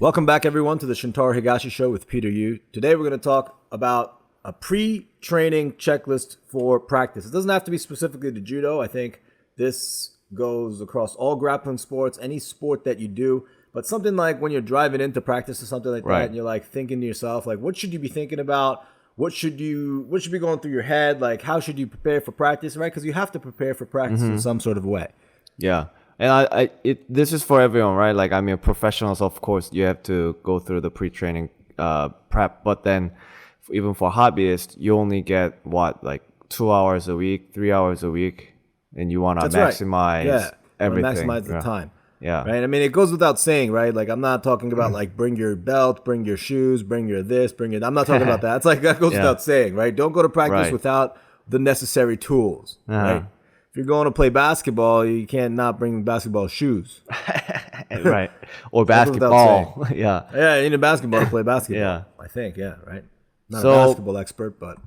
Welcome back, everyone, to the Shintaro Higashi Show with Peter Yu. Today, we're going to talk about a pre-training checklist for practice. It doesn't have to be specifically to Judo. I think this goes across all grappling sports, any sport that you do. But something like when you're driving into practice or something like that, and you're like thinking to yourself, like, what should you be thinking about? What should be going through your head? Like, how should you prepare for practice, right? Because you have to prepare for practice in some sort of way. Yeah. And this is for everyone, right? Like, I mean, professionals, of course, you have to go through the pre-training prep. But then even for hobbyists, you only get, like 2 hours a week, 3 hours a week. And you want to maximize everything. Maximize the time. Yeah. Right. I mean, it goes without saying, right? Like, I'm not talking about like bring your belt, bring your shoes, bring your this, bring your. I'm not talking about that. It's like that goes without saying, right? Don't go to practice without the necessary tools, right? If you're going to play basketball, you can't not bring basketball shoes, right? Or basketball, yeah. You need a basketball to play basketball. I think, right. Not a basketball expert, but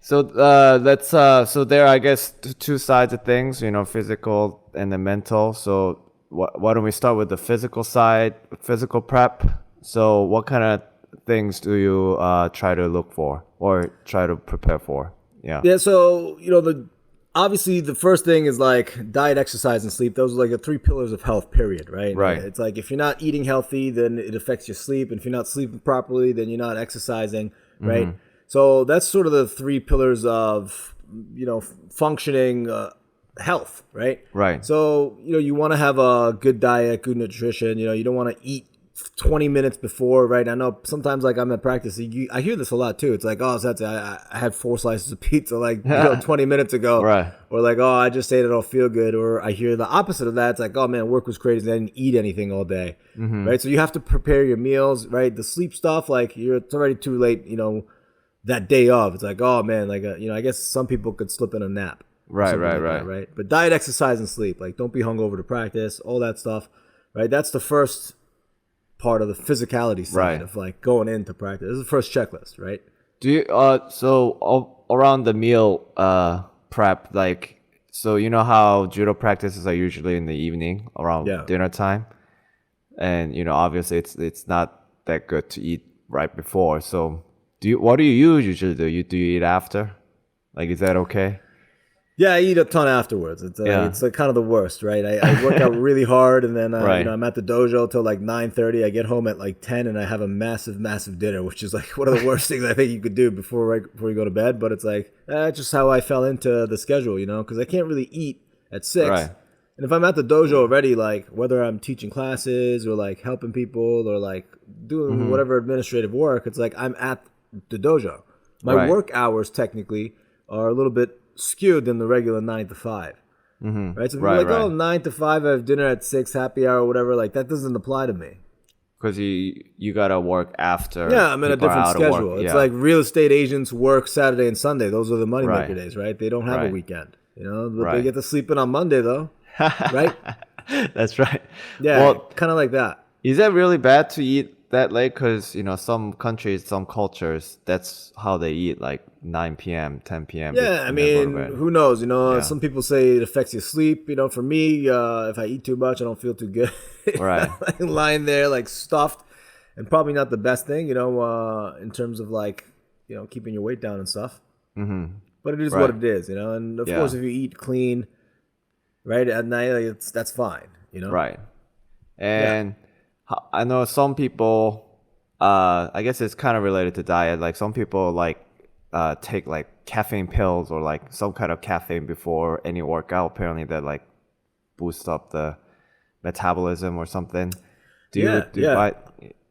so there are, I guess, two sides of things, physical and the mental. So why don't we start with the physical side, physical prep? So what kind of things do you try to look for or try to prepare for? Yeah. So obviously the first thing is like diet, exercise, and sleep. Those are like the three pillars of health, period, right? Right. It's like if you're not eating healthy, then it affects your sleep. And if you're not sleeping properly, then you're not exercising, right? So that's sort of the three pillars of, functioning health, right? Right. So, you want to have a good diet, good nutrition. You don't want to eat 20 minutes before, right? I know sometimes, like, I'm at practice, I hear this a lot too. It's like, oh, so I had 4 slices of pizza like 20 minutes ago, right? Or like, oh, I just ate it, I'll feel good. Or I hear the opposite of that. It's like, oh man, work was crazy, I didn't eat anything all day, right? So you have to prepare your meals, right? The sleep stuff, like, it's already too late, that day of. It's like, oh man, like, I guess some people could slip in a nap, right? But diet, exercise, and sleep, like, don't be hungover to practice, all that stuff, right? That's the first part of the physicality side of like going into practice. This is the first checklist, right? Do you around the meal prep, like, so how judo practices are usually in the evening around dinner time, and obviously it's not that good to eat right before. So what do you usually do? Do you eat after? Like, is that okay? Yeah, I eat a ton afterwards. It's like kind of the worst, right? I work out really hard, and then I'm at the dojo till like 9:30. I get home at like 10, and I have a massive dinner, which is like one of the worst things I think you could do before you go to bed. But it's like just how I fell into the schedule, because I can't really eat at 6. Right. And if I'm at the dojo already, like whether I'm teaching classes or like helping people or like doing whatever administrative work, it's like I'm at the dojo. My work hours technically are a little bit skewed than the regular 9 to 5, right? So if you're like, oh, 9 to 5, I have dinner at 6, happy hour or whatever, like that doesn't apply to me. Because you gotta work after. Yeah, I'm in a different schedule. It's like real estate agents work Saturday and Sunday. Those are the moneymaker days, right? They don't have a weekend, but they get to sleep in on Monday though, right? That's right. Yeah, well, kind of like that. Is that really bad to eat that late? Because some countries, some cultures, that's how they eat, like 9 p.m., 10 p.m. Yeah, I mean, who knows? Some people say it affects your sleep. For me, if I eat too much, I don't feel too good. Right. Like lying there like stuffed, and probably not the best thing, in terms of like, keeping your weight down and stuff. But it is what it is, And of course, if you eat clean, right, at night, like, that's fine, Right. And I know some people, I guess it's kind of related to diet. Like some people like take like caffeine pills or like some kind of caffeine before any workout. Apparently that like boosts up the metabolism or something. I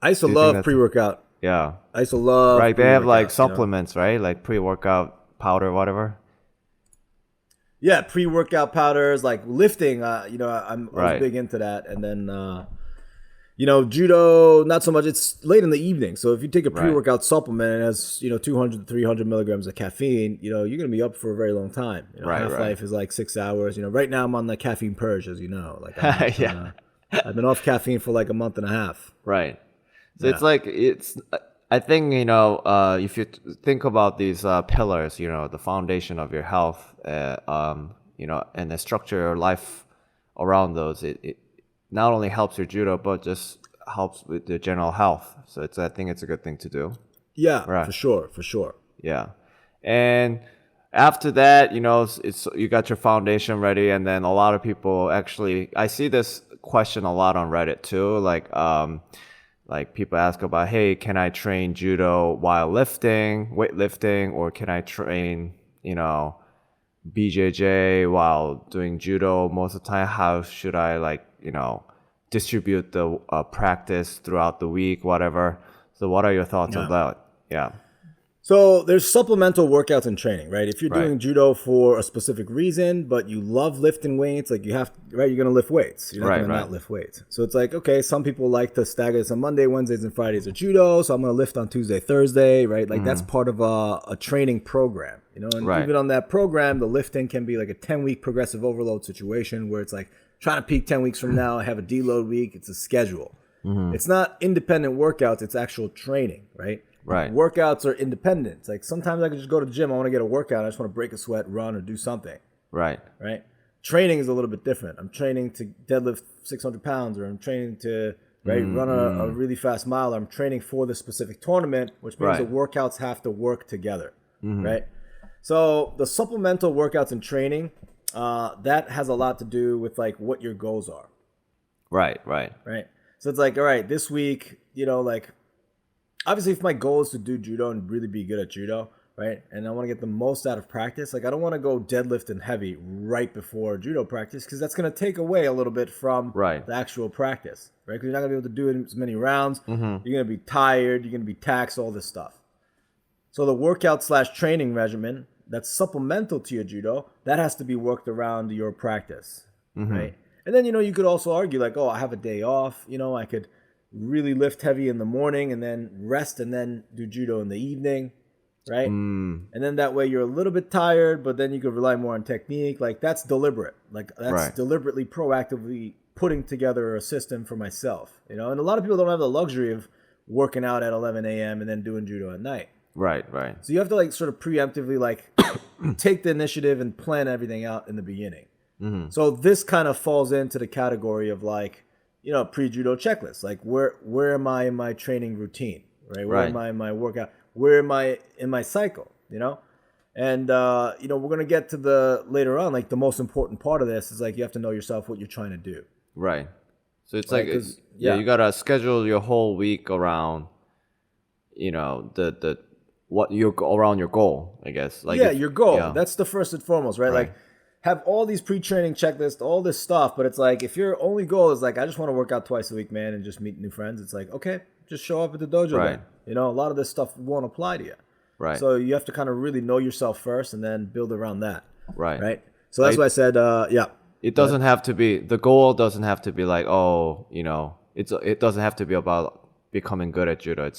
used to love pre-workout. Yeah. I used to love Right, they have like supplements, right? Like pre-workout powder or whatever. Yeah, pre-workout powders, like lifting, I was big into that. And then judo, not so much. It's late in the evening. So if you take a pre-workout supplement and it has, 200 to 300 milligrams of caffeine, you're going to be up for a very long time. Half-life is like 6 hours. Right now I'm on the caffeine purge, as you know. Like I've been off caffeine for like a month and a half. Right. So I think, if you think about these pillars, the foundation of your health, and the structure of your life around those, it not only helps your judo, but just helps with the general health. So I think it's a good thing to do. Yeah, right. For sure. Yeah. And after that, it's you got your foundation ready, and then a lot of people actually, I see this question a lot on Reddit too, like people ask about, hey, can I train judo while weightlifting, or can I train, BJJ while doing judo most of the time? How should I distribute the practice throughout the week, whatever? So what are your thoughts on that? Yeah. So there's supplemental workouts and training, right? If you're doing judo for a specific reason, but you love lifting weights, like you're going to lift weights. You're not going to not lift weights. So it's like, okay, some people like to stagger this on Monday, Wednesdays, and Fridays are judo. So I'm going to lift on Tuesday, Thursday, right? Like that's part of a training program, and even on that program, the lifting can be like a 10-week progressive overload situation where it's like trying to peak 10 weeks from now. I have a deload week. It's a schedule. It's not independent workouts. It's actual training, right? Right. Workouts are independent. It's like sometimes I can just go to the gym. I want to get a workout. I just want to break a sweat, run, or do something. Right. Training is a little bit different. I'm training to deadlift 600 pounds, or I'm training to run a really fast mile. Or I'm training for the specific tournament, which means the workouts have to work together. Right. So the supplemental workouts and training, that has a lot to do with like what your goals are. Right. So it's like, all right, this week, obviously, if my goal is to do judo and really be good at judo, right, and I want to get the most out of practice, like I don't want to go deadlifting heavy right before judo practice because that's going to take away a little bit from the actual practice, right? Because you're not going to be able to do it as many rounds. You're going to be tired. You're going to be taxed, all this stuff. So the workout/training regimen that's supplemental to your judo, that has to be worked around your practice, right? And then, you could also argue like, oh, I have a day off. I could really lift heavy in the morning and then rest and then do judo in the evening, right? And then that way you're a little bit tired, but then you could rely more on technique. Like that's deliberate. Like that's deliberately, proactively putting together a system for myself, And a lot of people don't have the luxury of working out at 11 a.m. and then doing judo at night. Right. So you have to like sort of preemptively like take the initiative and plan everything out in the beginning. So this kind of falls into the category of like, pre-judo checklist. Like where am I in my training routine, right? Where am I in my workout? Where am I in my cycle, And, we're going to get to the later on, like the most important part of this is like you have to know yourself, what you're trying to do. Right. So it's like, you got to schedule your whole week around, around your goal, I guess. Like your goal. Yeah. That's the first and foremost, right? Like, have all these pre-training checklists, all this stuff, but it's like if your only goal is like I just want to work out twice a week, man, and just meet new friends, it's like okay, just show up at the dojo. Then. A lot of this stuff won't apply to you. Right. So you have to kind of really know yourself first, and then build around that. Right. So that's why I said, It doesn't have to be the goal. Doesn't have to be like it doesn't have to be about becoming good at judo.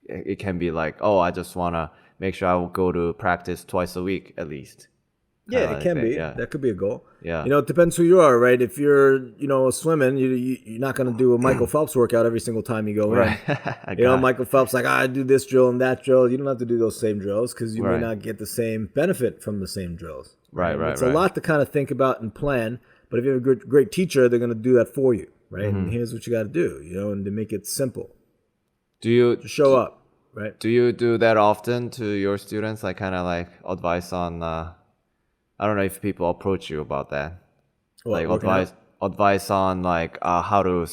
It can be like I just want to make sure I will go to practice twice a week at least. Yeah, it can be. Yeah. That could be a goal. Yeah. It depends who you are, right? If you're, swimming, you're not going to do a Michael Phelps workout every single time you go in. Michael Phelps, like, I do this drill and that drill. You don't have to do those same drills because you may not get the same benefit from the same drills. Right. It's a lot to kind of think about and plan. But if you have a great teacher, they're going to do that for you, right? And here's what you got to do, and to make it simple. Just show up, right? Do you do that often to your students? Like, kind of like advice on... I don't know if people approach you about that. Like advice on like how to,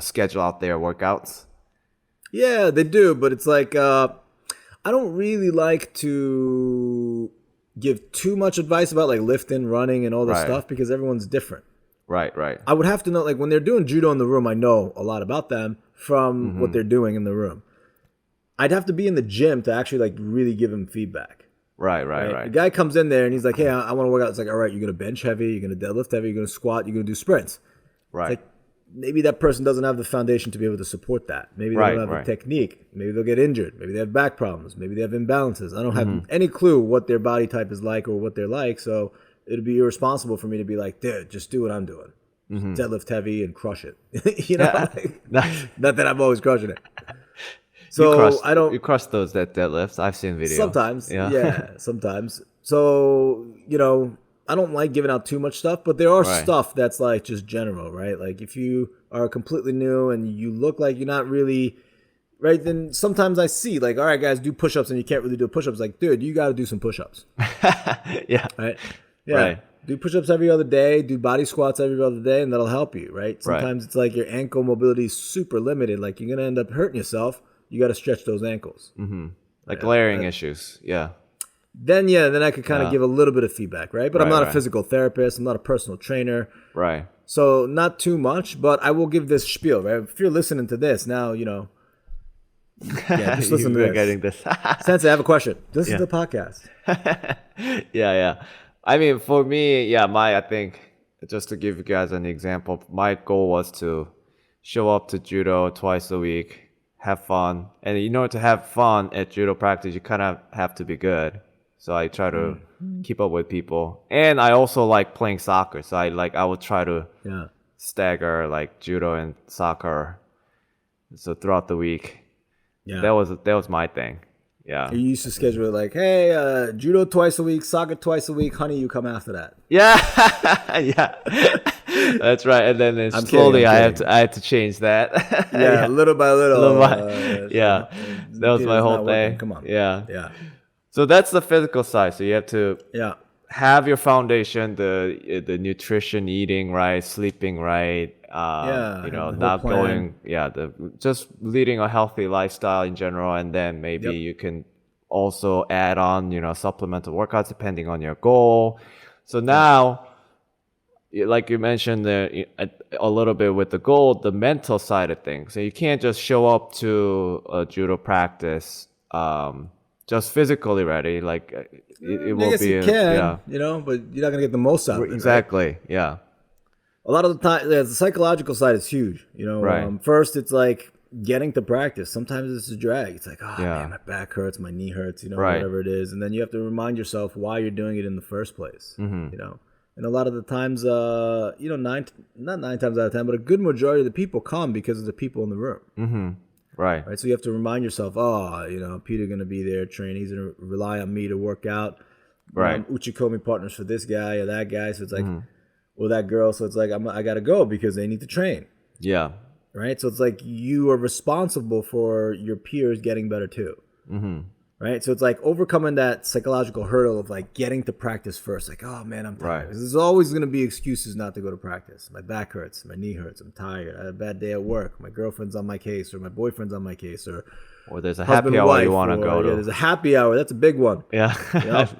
schedule out their workouts. Yeah, they do, but it's like I don't really like to give too much advice about like lifting, running, and all this stuff because everyone's different. Right. I would have to know like when they're doing judo in the room, I know a lot about them from what they're doing in the room. I'd have to be in the gym to actually like really give them feedback. Right. The guy comes in there and he's like, hey, I want to work out. It's like, all right, you're going to bench heavy, you're going to deadlift heavy, you're going to squat, you're going to do sprints. Right. It's like, maybe that person doesn't have the foundation to be able to support that. Maybe they don't have the technique. Maybe they'll get injured. Maybe they have back problems. Maybe they have imbalances. I don't have any clue what their body type is like or what they're like. So it'd be irresponsible for me to be like, dude, just do what I'm doing. Deadlift heavy and crush it. Not that I'm always crushing it. So you crush those deadlifts. I've seen videos. Sometimes, yeah, sometimes. So don't like giving out too much stuff, but there are Right. stuff that's like just general, right? Like if you are completely new and you look like you're not really right, then sometimes I see like, all right, guys, do push-ups, and you can't really do push-ups. Like, dude, you got to do some push-ups, Yeah. right? Yeah. Right. Do push-ups every other day, do body squats every other day, and that'll help you, right? Sometimes it's like your ankle mobility is super limited. Like you're going to end up hurting yourself. You got to stretch those ankles. Like glaring issues. Yeah. Then I could kind of give a little bit of feedback, right? But I'm not a physical therapist. I'm not a personal trainer. Right. So not too much, but I will give this spiel, right? If you're listening to this now, yeah, just listen to You're this. getting this. Sensei, I have a question. This is the podcast. Yeah. I mean, for me, I think, just to give you guys an example, my goal was to show up to Judo twice a week, have fun. And in order to have fun at Judo practice, you kind of have to be good. So I try to keep up with people. And I also like playing soccer. So I would try to stagger like Judo and soccer. So throughout the week. Yeah. That was my thing. Yeah. You used to schedule it like, hey, Judo twice a week, soccer twice a week, honey, you come after that. Yeah. Yeah. That's right. And then slowly I had to change that. Yeah, little by little. Yeah. That was my whole thing. Come on. Yeah. Yeah. So that's the physical side. So you have to have your foundation, the nutrition, eating right, sleeping right, not going, just leading a healthy lifestyle in general. And then maybe you can also add on, supplemental workouts depending on your goal. So now, like you mentioned there, a little bit with the goal, the mental side of things. So you can't just show up to a Judo practice, just physically ready. Like it will be, you can, but you're not gonna get the most out of it. Exactly. Right? Yeah. A lot of the time, the psychological side is huge. Right. First, it's like getting to practice. Sometimes it's a drag. It's like, man, my back hurts, my knee hurts, whatever it is, and then you have to remind yourself why you're doing it in the first place. And a lot of the times, not 9 times out of 10, but a good majority of the people come because of the people in the room. Right. So you have to remind yourself, Peter's going to be there training. He's going to rely on me to work out. Right. Uchikomi partners for this guy or that guy. So it's like, or that girl. So it's like, I got to go because they need to train. Yeah. Right. So it's like you are responsible for your peers getting better too. Right. So it's like overcoming that psychological hurdle of like getting to practice first. Like, oh man, I'm tired. Right. There's always going to be excuses not to go to practice. My back hurts. My knee hurts. I'm tired. I had a bad day at work. My girlfriend's on my case, or my boyfriend's on my case, or there's a happy hour you want to go to. Yeah, there's a happy hour. That's a big one. Yeah.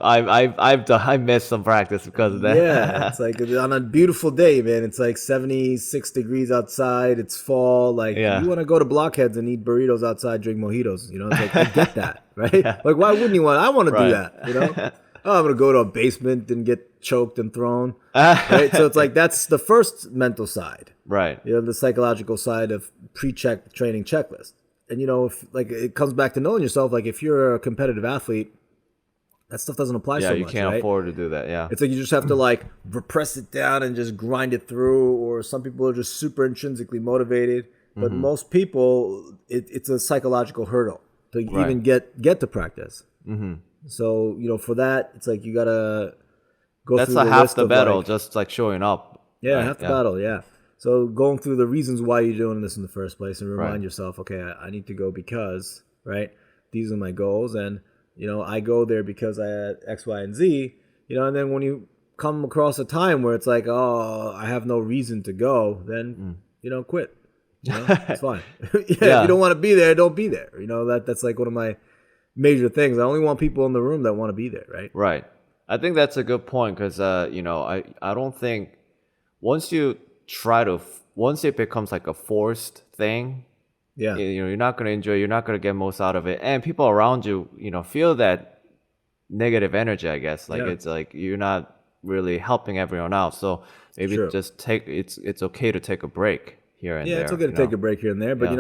I missed some practice because of that. Yeah. It's like on a beautiful day, man. It's like 76 degrees outside. It's fall. Like you want to go to Blockheads and eat burritos outside, drink mojitos. It's like, I get that. Right? Like, why wouldn't you want? I want to do that. I'm gonna go to a basement and get choked and thrown. Right? So it's like that's the first mental side. Right. The psychological side of pre-check training checklist. And if like it comes back to knowing yourself. Like if you're a competitive athlete, that stuff doesn't apply so much. Yeah, you can't afford to do that. Yeah. It's like you just have to like repress it down and just grind it through. Or some people are just super intrinsically motivated, but most people, it's a psychological hurdle to even get to practice. So for that, it's like you gotta go through the list. That's half the battle, just like showing up. Yeah, half the battle. Yeah. So going through the reasons why you're doing this in the first place, and remind yourself, okay, I need to go because these are my goals, and I go there because I had X, Y, and Z. And then when you come across a time where it's like, oh, I have no reason to go, then quit. It's fine. If you don't want to be there, don't be there. That's like one of my major things. I only want people in the room that want to be there, right? Right. I think that's a good point because I don't think once it becomes like a forced thing, you're not going to enjoy, you're not going to get most out of it, and people around you feel that negative energy, I guess. Like it's like you're not really helping everyone out. So maybe just it's okay to take a break here and there. Yeah, it's okay to take a break here and there, but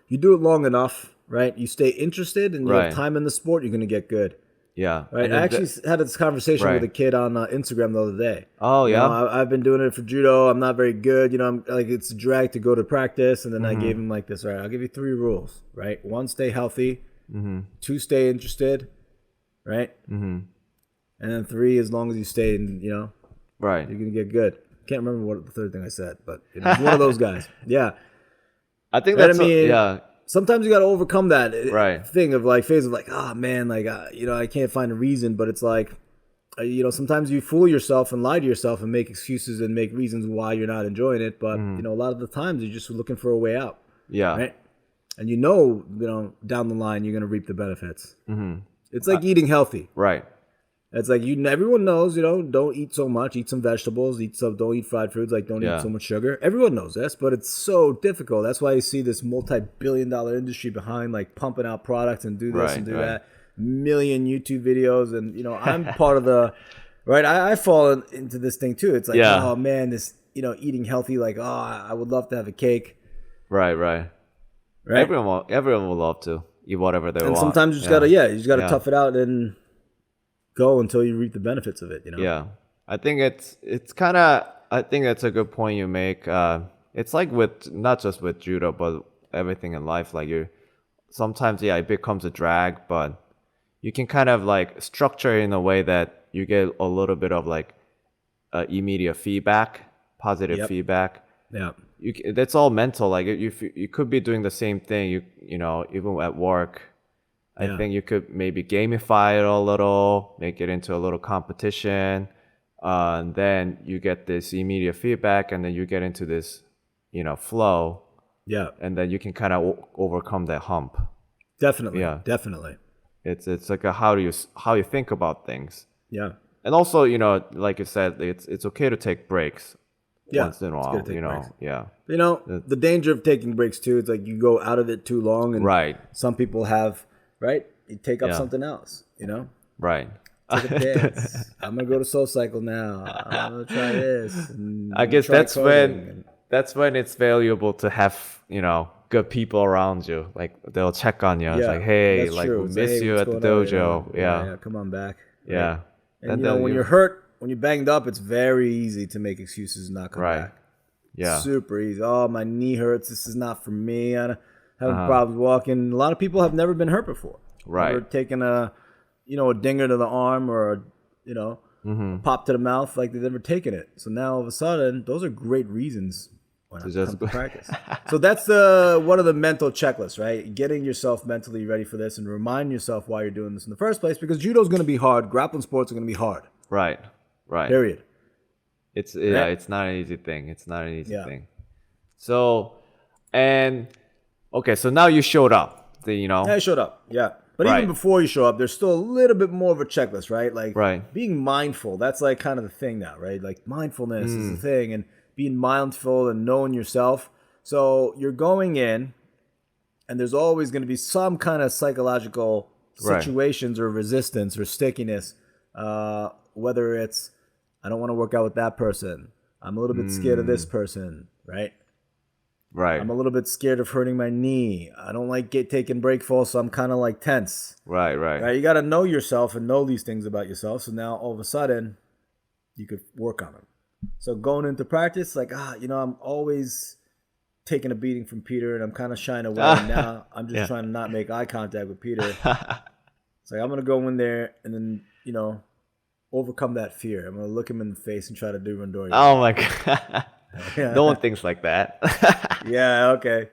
you do it long enough, right? You stay interested and you have time in the sport, you're going to get good. Yeah. Right. I actually had this conversation with a kid on Instagram the other day. Oh, yeah. I've been doing it for Judo. I'm not very good. I'm like, it's a drag to go to practice. And then I gave him like this. All right, I'll give you 3 rules. Right. 1, stay healthy. 2, stay interested. Right. And then 3, as long as you stay in, Right. You're gonna get good. Can't remember what the third thing I said, but it's one of those guys. Yeah. I think that's yeah. Sometimes you got to overcome that thing of like phase of like, oh man, like I can't find a reason, but it's like, sometimes you fool yourself and lie to yourself and make excuses and make reasons why you're not enjoying it, but a lot of the times you're just looking for a way out. Yeah. Right. And down the line you're gonna reap the benefits. Mm-hmm. It's like eating healthy. Right. It's like everyone knows, don't eat so much, eat some vegetables, don't eat fried foods, like don't eat so much sugar. Everyone knows this, but it's so difficult. That's why you see this multi-billion-dollar industry behind like pumping out products and do this and do that. Million YouTube videos, and I'm part of the I fall into this thing too. It's like, oh man, this eating healthy, like, oh, I would love to have a cake. Right. Everyone will love to eat whatever they want. And sometimes you just gotta tough it out and go until you reap the benefits of it. Yeah, I think it's kind of, I think that's a good point you make. It's like with not just with judo, but everything in life. Like sometimes it becomes a drag, but you can kind of like structure it in a way that you get a little bit of like immediate feedback, positive feedback. Yeah. That's all mental. Like you could be doing the same thing. Even at work, I think you could maybe gamify it a little, make it into a little competition, and then you get this immediate feedback, and then you get into this, flow. Yeah. And then you can kind of overcome that hump. Definitely. Yeah. Definitely. It's like how you think about things. Yeah. And also, like you said, it's okay to take breaks. Once in a while, breaks. Yeah. The danger of taking breaks too, it's like you go out of it too long, and some people have, you take up something else, Right. Take a dance. I'm gonna go to Soul Cycle now. I'm gonna try this. I guess that's when it's valuable to have, good people around you. Like they'll check on you. It's like, hey, like we miss you at the dojo. Yeah, come on back. Yeah. And when you're hurt, when you're banged up, it's very easy to make excuses and not come back. Yeah. Super easy. Oh, my knee hurts. This is not for me. I have problems walking. A lot of people have never been hurt before. Right. Never taken a dinger to the arm or a pop to the mouth, like they've never taken it. So now all of a sudden, those are great reasons why not come to practice. So that's one of the mental checklists, right? Getting yourself mentally ready for this and remind yourself why you're doing this in the first place, because judo is going to be hard. Grappling sports are going to be hard. Right. Period. It's not an easy thing. It's not an easy thing. So, so now you showed up. Yeah, I showed up. Yeah. But even before you show up, there's still a little bit more of a checklist, right? Like being mindful. That's like kind of the thing now, right? Like mindfulness is the thing, and being mindful and knowing yourself. So you're going in, and there's always going to be some kind of psychological situations or resistance or stickiness. Whether it's, I don't want to work out with that person. I'm a little bit scared of this person, right? Right. I'm a little bit scared of hurting my knee. I don't like taking break falls, so I'm kind of like tense. Right. You got to know yourself and know these things about yourself. So now all of a sudden, you could work on them. So going into practice, like, I'm always taking a beating from Peter, and I'm kind of shying away. Now I'm just trying to not make eye contact with Peter. It's like I'm going to go in there and then, overcome that fear. I'm going to look him in the face and try to do Randori. Oh my God. No one thinks like that. Yeah, okay.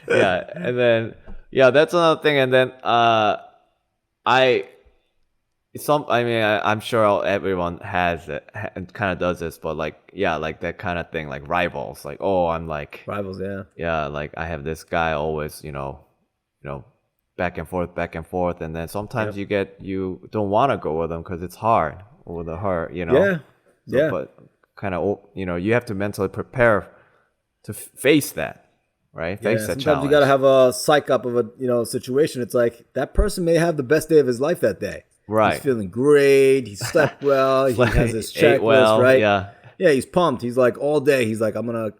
Yeah, and then that's another thing. And then I'm sure everyone has it and kind of does this, but like that kind of thing, like rivals. Like, oh, I'm like rivals, like I have this guy always, back and forth, and then sometimes you don't want to go with them because it's hard with the hurt, But kind of, you have to mentally prepare to face that, right? Face that challenge. Sometimes you got to have a psych up of a situation. It's like that person may have the best day of his life that day. Right. He's feeling great. He slept well. He has his checklist, right? Yeah. Yeah, he's pumped. He's like all day. He's like, I'm gonna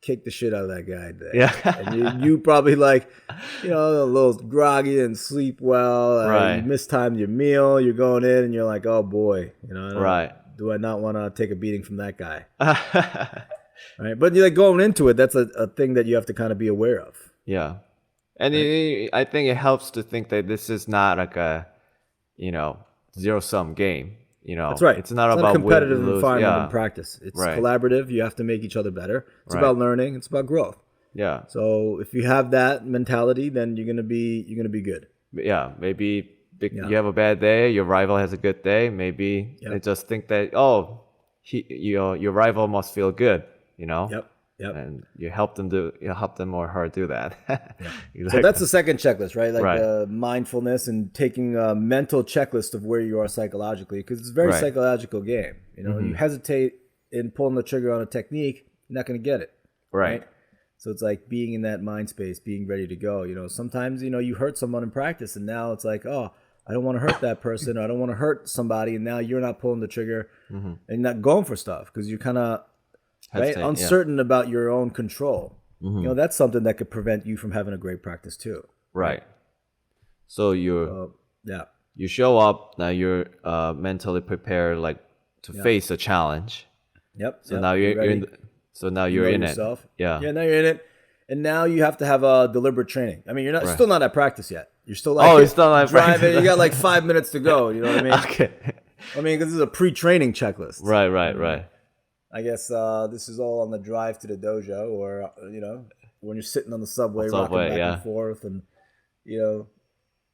kick the shit out of that guy today. Yeah. And you probably like, a little groggy and sleep well. Right. You mistimed your meal. You're going in and you're like, oh boy, right. Do I not want to take a beating from that guy? Right. But you're like going into it, that's a thing that you have to kind of be aware of. Yeah. And I think it helps to think that this is not like a, zero-sum game. That's right. It's not it's about a competitive win, lose. environment in practice. It's collaborative. You have to make each other better. It's about learning. It's about growth. Yeah. So if you have that mentality, then you're gonna be good. Yeah. Maybe you have a bad day. Your rival has a good day. Maybe they just think that your rival must feel good. Yep. And you help them or her do that. Exactly. So that's the second checklist, right? Like mindfulness and taking a mental checklist of where you are psychologically, because it's a very psychological game. You hesitate in pulling the trigger on a technique, you're not going to get it. Right. So it's like being in that mind space, being ready to go. Sometimes, you hurt someone in practice and now it's like, oh, I don't want to hurt that person, or I don't want to hurt somebody. And now you're not pulling the trigger and not going for stuff because you're kind of uncertain about your own control. That's something that could prevent you from having a great practice too. Right. So you show up, now you're mentally prepared to face a challenge. So now you're in now you're in yourself. it. Yeah, now you're in it. And now you have to have a deliberate training. I mean, you're still not at practice yet. You're still it's still not driving. You got like 5 minutes to go. You know what I mean? Okay. I mean, because this is a pre-training checklist. Right. I guess this is all on the drive to the dojo, or when you're sitting on the subway rocking back and forth, and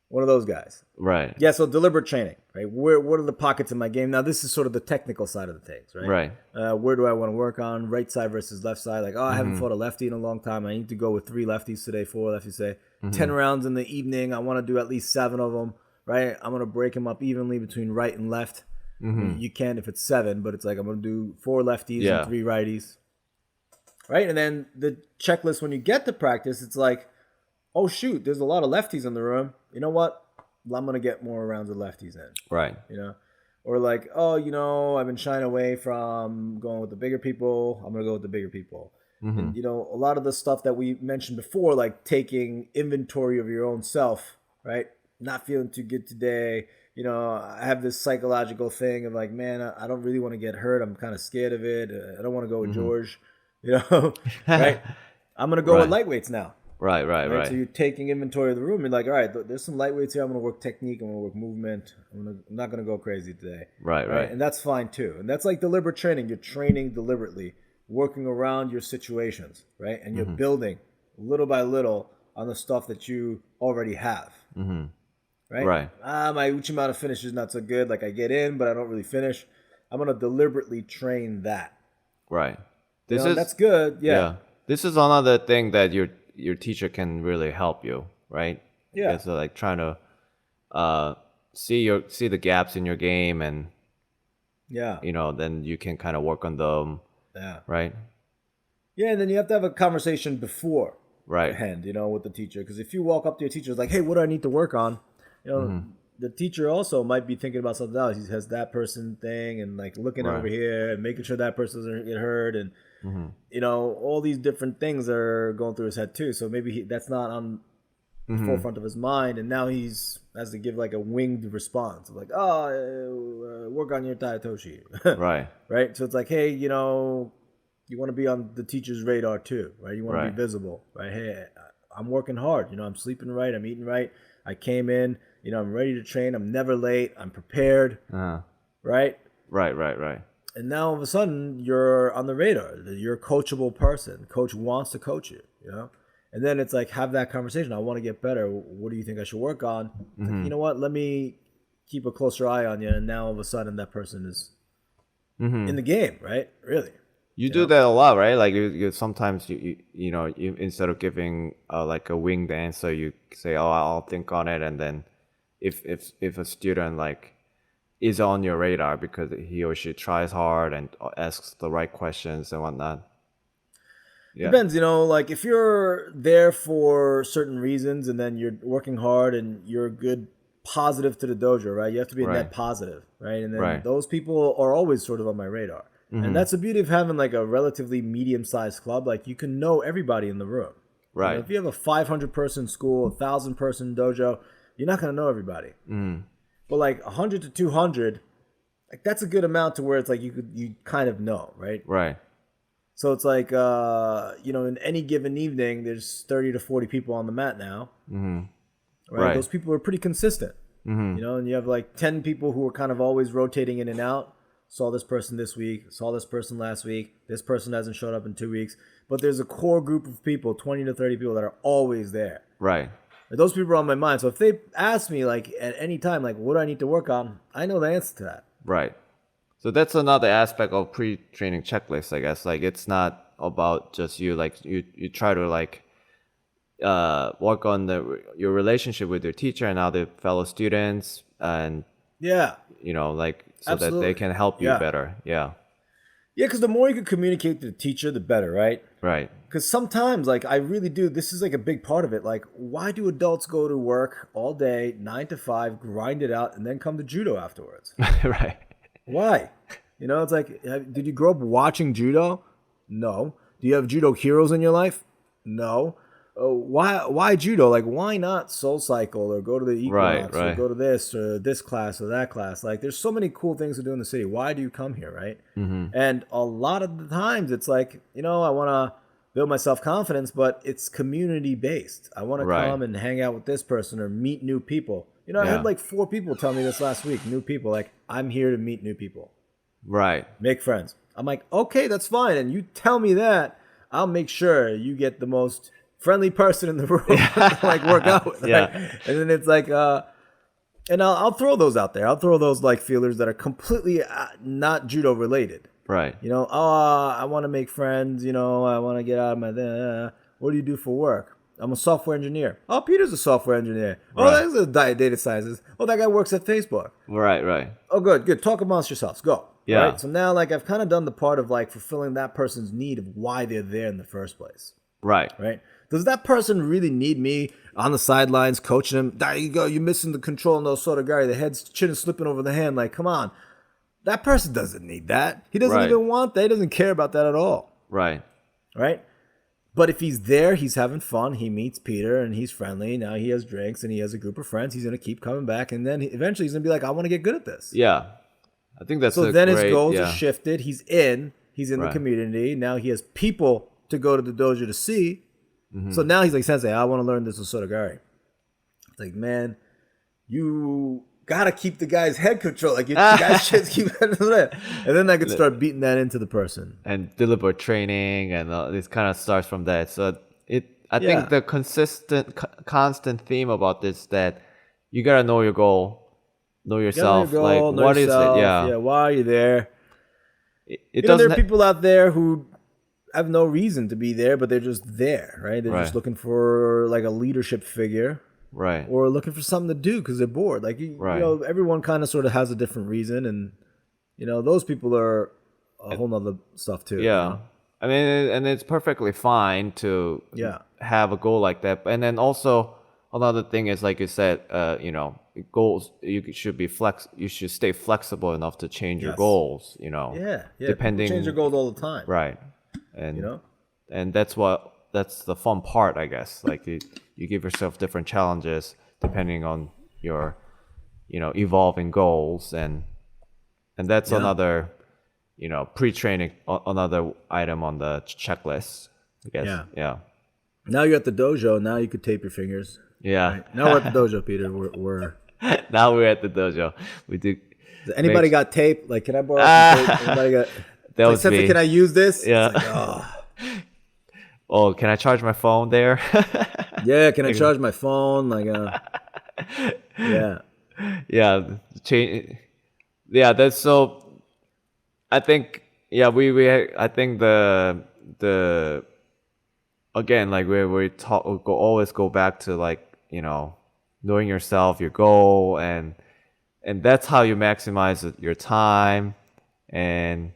one of those guys. Right. Yeah. So deliberate training. Right. What are the pockets in my game? Now this is sort of the technical side of the things. Right. Where do I want to work on? Right side versus left side. Like, I haven't fought a lefty in a long time. I need to go with 3 lefties today, 4 lefties today. 10 rounds in the evening. I want to do at least 7 of them. Right. I'm gonna break them up evenly between right and left. You can if it's 7, but it's like I'm going to do 4 lefties and 3 righties. Right? And then the checklist, when you get to practice, it's like, oh, shoot, there's a lot of lefties in the room. You know what? I'm going to get more rounds of lefties in. Right. Or like, I've been shying away from going with the bigger people. I'm going to go with the bigger people. And, a lot of the stuff that we mentioned before, like taking inventory of your own self, right? Not feeling too good today. I have this psychological thing of like, man, I don't really want to get hurt. I'm kind of scared of it. I don't want to go with George, right? I'm going to go with lightweights now. Right. So you're taking inventory of the room. You're like, all right, there's some lightweights here. I'm going to work technique. I'm going to work movement. I'm not going to go crazy today. Right. And that's fine too. And that's like deliberate training. You're training deliberately, working around your situations, right? And you're building little by little on the stuff that you already have. Right. My Uchimata finish is not so good. Like I get in, but I don't really finish. I'm gonna deliberately train that. Right. That's good. Yeah. This is another thing that your teacher can really help you, right? Yeah. So like trying to see the gaps in your game, and then you can kind of work on them. Yeah. Right. Yeah, and then you have to have a conversation before. Right. Hand, with the teacher, because if you walk up to your teacher, it's like, hey, what do I need to work on? The teacher also might be thinking about something else. He has that person thing and like looking over here and making sure that person doesn't get hurt, and all these different things are going through his head too. So maybe that's not on the forefront of his mind, and now he's has to give like a winged response of like, work on your Taitoshi. Right. So it's like, hey, you want to be on the teacher's radar too, right? You want to be visible, right? Hey, I'm working hard. I'm sleeping right. I'm eating right. I came in, I'm ready to train. I'm never late. I'm prepared. Right? Right. And now all of a sudden you're on the radar. You're a coachable person. Coach wants to coach you, And then it's like, have that conversation. I want to get better. What do you think I should work on? Like, you know what? Let me keep a closer eye on you. And now all of a sudden that person is in the game, right? Really. You do that a lot, right? Like you sometimes you instead of giving like a winged answer, you say, "Oh, I'll think on it," and then if a student like is on your radar because he or she tries hard and asks the right questions and whatnot. Yeah. Depends, like if you're there for certain reasons and then you're working hard and you're good positive to the dojo, right? You have to be a net positive, right? And then those people are always sort of on my radar. And that's the beauty of having like a relatively medium-sized club. Like you can know everybody in the room. Right. If you have a 500-person school, 1,000-person dojo, you're not going to know everybody. But like 100 to 200, like that's a good amount to where it's like you kind of know, right? Right. So it's like in any given evening, there's 30 to 40 people on the mat now. Right. Those people are pretty consistent. You know, and you have like 10 people who are kind of always rotating in and out. Saw this person this week, saw this person last week. This person hasn't showed up in 2 weeks. But there's a core group of people, 20 to 30 people that are always there. Right. Like, those people are on my mind. So if they ask me like at any time, like, what do I need to work on? I know the answer to that. Right. So that's another aspect of pre-training checklist, I guess. Like, it's not about just you. Like, you try to like work on your relationship with your teacher and other fellow students, and you know, like, so that they can help you better. Yeah, because the more you can communicate to the teacher, the better, right? Right. Because sometimes, like, I really do, this is like a big part of it. Like, why do adults go to work all day, 9 to 5, grind it out, and then come to Judo afterwards? Right. Why? You know, it's like, did you grow up watching Judo? No. Do you have Judo heroes in your life? No. Why Judo? Like, why not Soul Cycle or go to the Equinox or go to this or this class or that class? Like, there's so many cool things to do in the city. Why do you come here, right? And a lot of the times it's like, you know, I want to build my self-confidence, but it's community-based. I want to come and hang out with this person or meet new people. You know, I had like 4 people tell me this last week, new people, like, I'm here to meet new people. Right. Make friends. I'm like, okay, that's fine. And you tell me that, I'll make sure you get the most friendly person in the room to like work out with. Right? And then it's like, and I'll throw those out there. I'll throw those like feelers that are completely not Judo related. Right. You know, I want to make friends. You know, I want to get out of my, what do you do for work? I'm a software engineer. Oh, Peter's a software engineer. Oh, that's a data scientist. Oh, that guy works at Facebook. Right. Oh, good. Talk amongst yourselves. Go. Yeah. Right? So now, like, I've kind of done the part of like fulfilling that person's need of why they're there in the first place. Right. Does that person really need me on the sidelines coaching him? There you go. You're missing the control in those sort of guy. The head's chin is slipping over the hand. Like, come on. That person doesn't need that. He doesn't even want that. He doesn't care about that at all. Right. But if he's there, he's having fun. He meets Peter and he's friendly. Now he has drinks and he has a group of friends. He's going to keep coming back. And then eventually he's going to be like, I want to get good at this. Yeah. I think that's so then his goals are shifted. He's in the community. Now he has people to go to the dojo to see. So now he's like, Sensei, I want to learn this Osotogari. It's like, man, you got to keep the guy's head control. Like, the guy's just keep and then I could start beating that into the person. And deliberate training and this kind of starts from that. So I think the constant theme about this that you got to know your goal, know yourself. What is it? Yeah. Why are you there? There are people out there who have no reason to be there, but they're just there, right? They're just looking for like a leadership figure, right? Or looking for something to do because they're bored. Like, you know, everyone kind of sort of has a different reason, and you know, those people are a whole nother stuff too. Yeah, you know? I mean, and it's perfectly fine to have a goal like that. And then also another thing is, like you said, you know, goals. You should stay flexible enough to change your goals. You know, depending. People change your goals all the time, right? And you know, and that's the fun part, I guess. Like you give yourself different challenges depending on your, you know, evolving goals, and that's another, you know, pre-training, another item on the checklist, I guess. Yeah. Now you're at the dojo. Now you could tape your fingers. Yeah. Right? Now we're at the dojo, Peter. We're now we're at the dojo. We do. Anybody got tape? Like, can I borrow some tape? Anybody got? That was me. Can I use this? Yeah. Like, oh, can I charge my phone there? Yeah, can I charge my phone? Like, yeah. Yeah, that's so. I think I think the again, like we always go back to, like, you know, knowing yourself, your goal, and that's how you maximize your time, and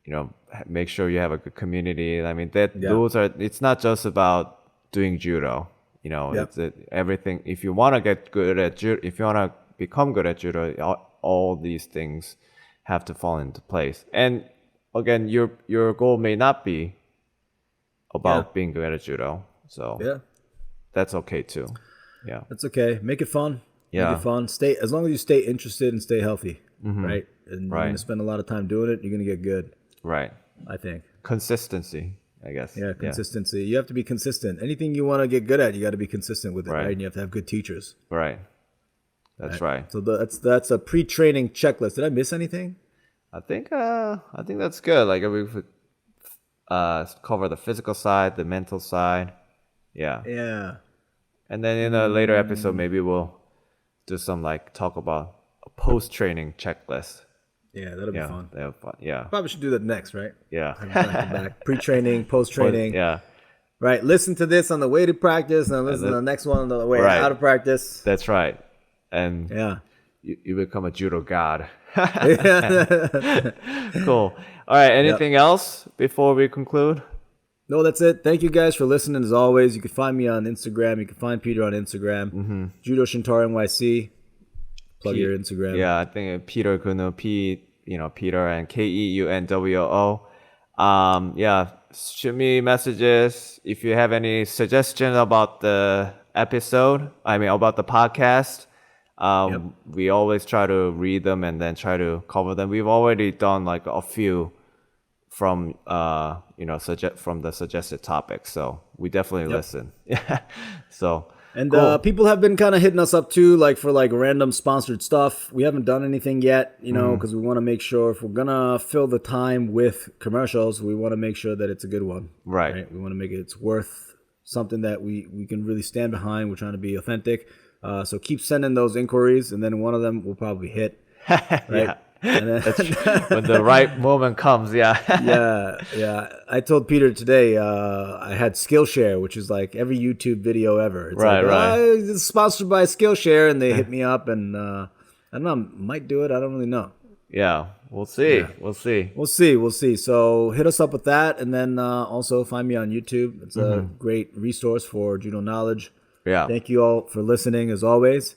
you know, make sure you have a good community. I mean, it's not just about doing judo, you know. It's everything. If you want to get good at judo, if you want to become good at judo, all these things have to fall into place. And again, your goal may not be about being good at judo, so that's okay too. Yeah, that's okay. Make it fun. Make it fun. Stay, as long as you stay interested and stay healthy, right? And you're gonna spend a lot of time doing it. You're gonna get good. Right. I think consistency, I guess. Yeah, consistency. You have to be consistent. Anything you want to get good at, you got to be consistent with it, right? And you have to have good teachers. Right. That's right. So that's a pre-training checklist. Did I miss anything? I think that's good. Like we cover the physical side, the mental side. Yeah. Yeah. And then in a later episode, maybe we'll do some like talk about a post-training checklist. Yeah, that'll be fun. That'll be fun. Yeah. Probably should do that next, right? Yeah. Back to back. Pre-training, post-training. Yeah. Right. Listen to this on the way to practice, and listen to the next one on the way out of practice. That's right. And you become a judo god. Cool. All right. Anything else before we conclude? No, that's it. Thank you guys for listening. As always, you can find me on Instagram. You can find Peter on Instagram. Judo Shintaro NYC. Plug your Instagram. Yeah, I think Peter Kuno, Peter, and KEUNWO. Yeah, shoot me messages if you have any suggestions about the episode. About the podcast. We always try to read them and then try to cover them. We've already done like a few from from the suggested topics, so we definitely listen. Yeah. So cool. People have been kind of hitting us up too, like for like random sponsored stuff. We haven't done anything yet, because we want to make sure if we're gonna fill the time with commercials, we want to make sure that it's a good one. Right? We want to make it's worth something that we can really stand behind. We're trying to be authentic. So keep sending those inquiries, and then one of them will probably hit. Right? Yeah. And then when the right moment comes, yeah. I told Peter today I had Skillshare, which is like every YouTube video ever. It's it's sponsored by Skillshare, and they hit me up, and I don't know, might do it. I don't really know. Yeah, we'll see. Yeah. We'll see. So hit us up with that, and then also find me on YouTube. It's a great resource for judo knowledge. Yeah. Thank you all for listening, as always.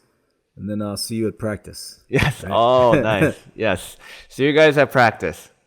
And then I'll see you at practice. Yes. Right? Oh, nice. Yes. See you guys at practice.